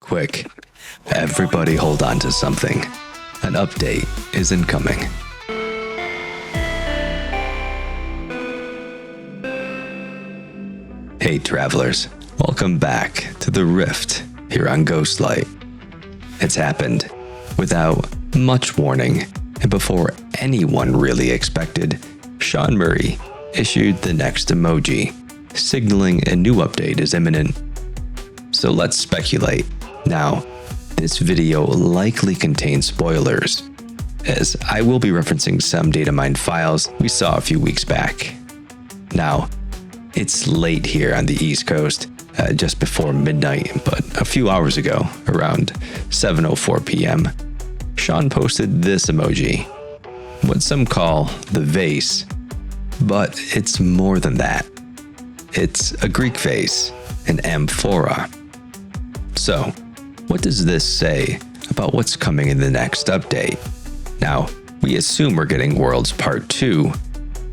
Quick, everybody hold on to something. An update is incoming. Hey travelers, welcome back to the Rift here on Ghostlight. It's happened without much warning and before anyone really expected. Sean Murray issued the next emoji, signaling a new update is imminent. So let's speculate. Now, this video likely contains spoilers, as I will be referencing some datamined files we saw a few weeks back. Now, it's late here on the East Coast, just before midnight, but a few hours ago, around 7:04 p.m., Sean posted this emoji, what some call the vase, but it's more than that. It's a Greek vase, an amphora. So, what does this say about what's coming in the next update? Now, we assume we're getting Worlds Part 2.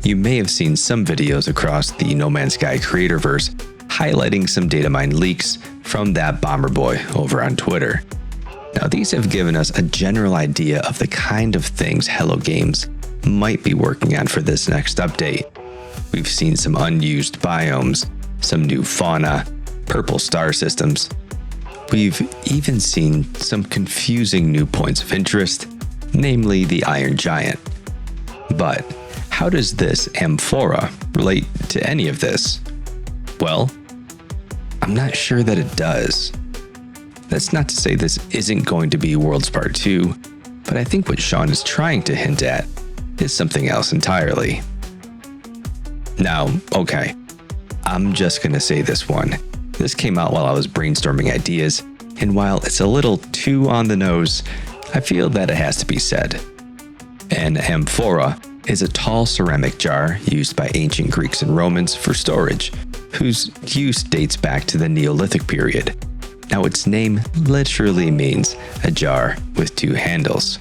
You may have seen some videos across the No Man's Sky creatorverse highlighting some datamined leaks from that bomber boy over on Twitter. Now, these have given us a general idea of the kind of things Hello Games might be working on for this next update. We've seen some unused biomes, some new fauna, purple star systems. We've even seen some confusing new points of interest, namely the Iron Giant. But how does this amphora relate to any of this? Well, I'm not sure that it does. That's not to say this isn't going to be Worlds Part 2, but I think what Sean is trying to hint at is something else entirely. Now, okay, I'm just gonna say this one. This came out while I was brainstorming ideas, and while it's a little too on the nose, I feel that it has to be said. An amphora is a tall ceramic jar used by ancient Greeks and Romans for storage, whose use dates back to the Neolithic period. Now, its name literally means a jar with two handles.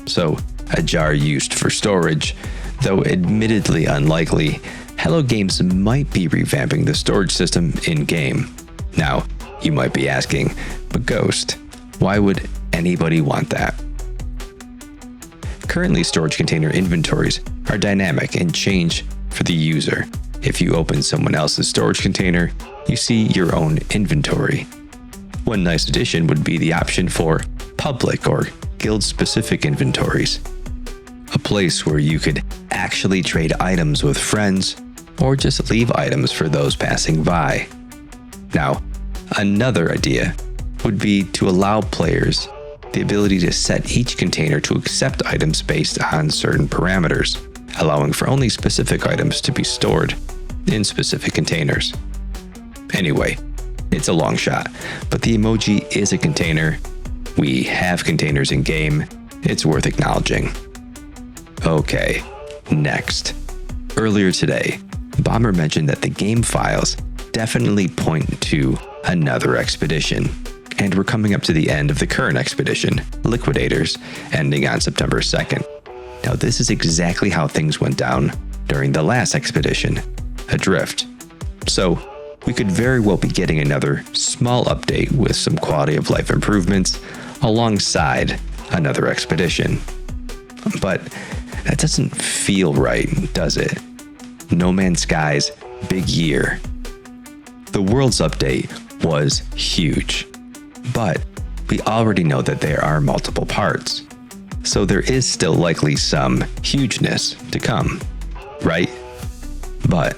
So, a jar used for storage, though admittedly unlikely, Hello Games might be revamping the storage system in-game. Now, you might be asking, but Ghost, why would anybody want that? Currently, storage container inventories are dynamic and change for the user. If you open someone else's storage container, you see your own inventory. One nice addition would be the option for public or guild-specific inventories, a place where you could actually trade items with friends or just leave items for those passing by. Now, another idea would be to allow players the ability to set each container to accept items based on certain parameters, allowing for only specific items to be stored in specific containers. Anyway, it's a long shot, but the emoji is a container. We have containers in game. It's worth acknowledging. Okay, next. Earlier today, Bomber mentioned that the game files definitely point to another expedition, and we're coming up to the end of the current expedition, Liquidators, ending on September 2nd. Now, this is exactly how things went down during the last expedition, Adrift. So, we could very well be getting another small update with some quality of life improvements alongside another expedition. But that doesn't feel right, does it? No Man's Sky's big year. The Worlds update was huge, but we already know that there are multiple parts, so there is still likely some hugeness to come, right? But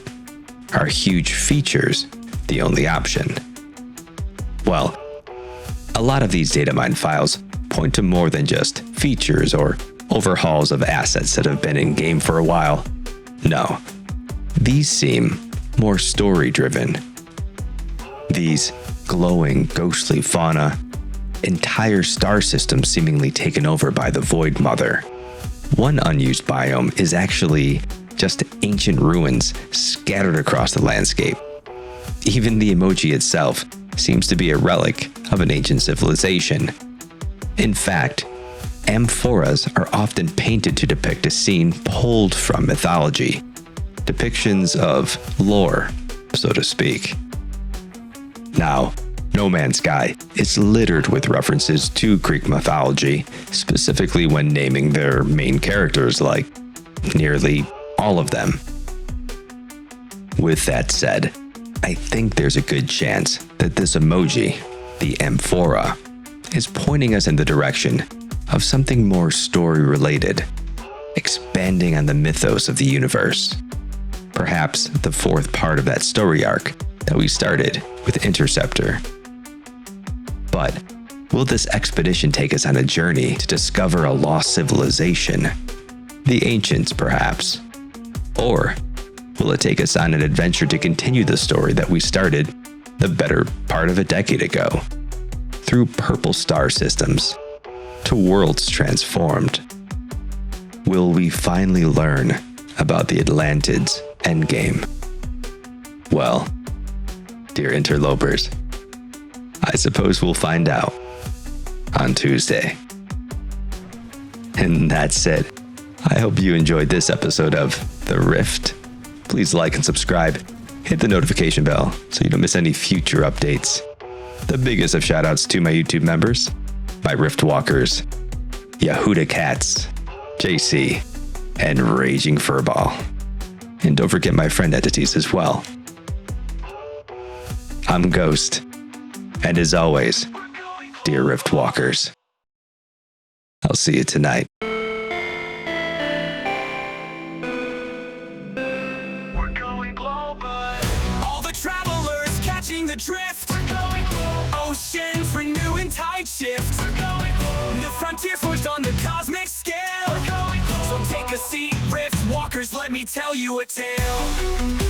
are huge features the only option? Well, a lot of these datamined files point to more than just features or overhauls of assets that have been in game for a while. No, these seem more story-driven. These glowing, ghostly fauna, entire star systems seemingly taken over by the Void Mother. One unused biome is actually just ancient ruins scattered across the landscape. Even the emoji itself seems to be a relic of an ancient civilization. In fact, amphoras are often painted to depict a scene pulled from mythology, depictions of lore, so to speak. Now, No Man's Sky is littered with references to Greek mythology, specifically when naming their main characters, like nearly all of them. With that said, I think there's a good chance that this emoji, the amphora, is pointing us in the direction of something more story-related, expanding on the mythos of the universe. Perhaps the fourth part of that story arc that we started with Interceptor. But will this expedition take us on a journey to discover a lost civilization? The ancients, perhaps? Or will it take us on an adventure to continue the story that we started the better part of a decade ago? Through purple star systems, to worlds transformed. Will we finally learn about the Atlantids' endgame? Well, dear interlopers, I suppose we'll find out on Tuesday. And that's it. I hope you enjoyed this episode of The Rift. Please like and subscribe. Hit the notification bell so you don't miss any future updates. The biggest of shoutouts to my YouTube members, my Rift Walkers, Yehuda Cats, JC, and Raging Furball. And don't forget my friend entities as well. I'm Ghost. And as always, dear Rift Walkers, I'll see you tonight. We're going global. All the travelers catching the drift. We're going global. Ocean for new and tight shift. We're going global. The frontier forged on the cosmic scale. We're going global. So take a seat, Rift Walkers, let me tell you a tale.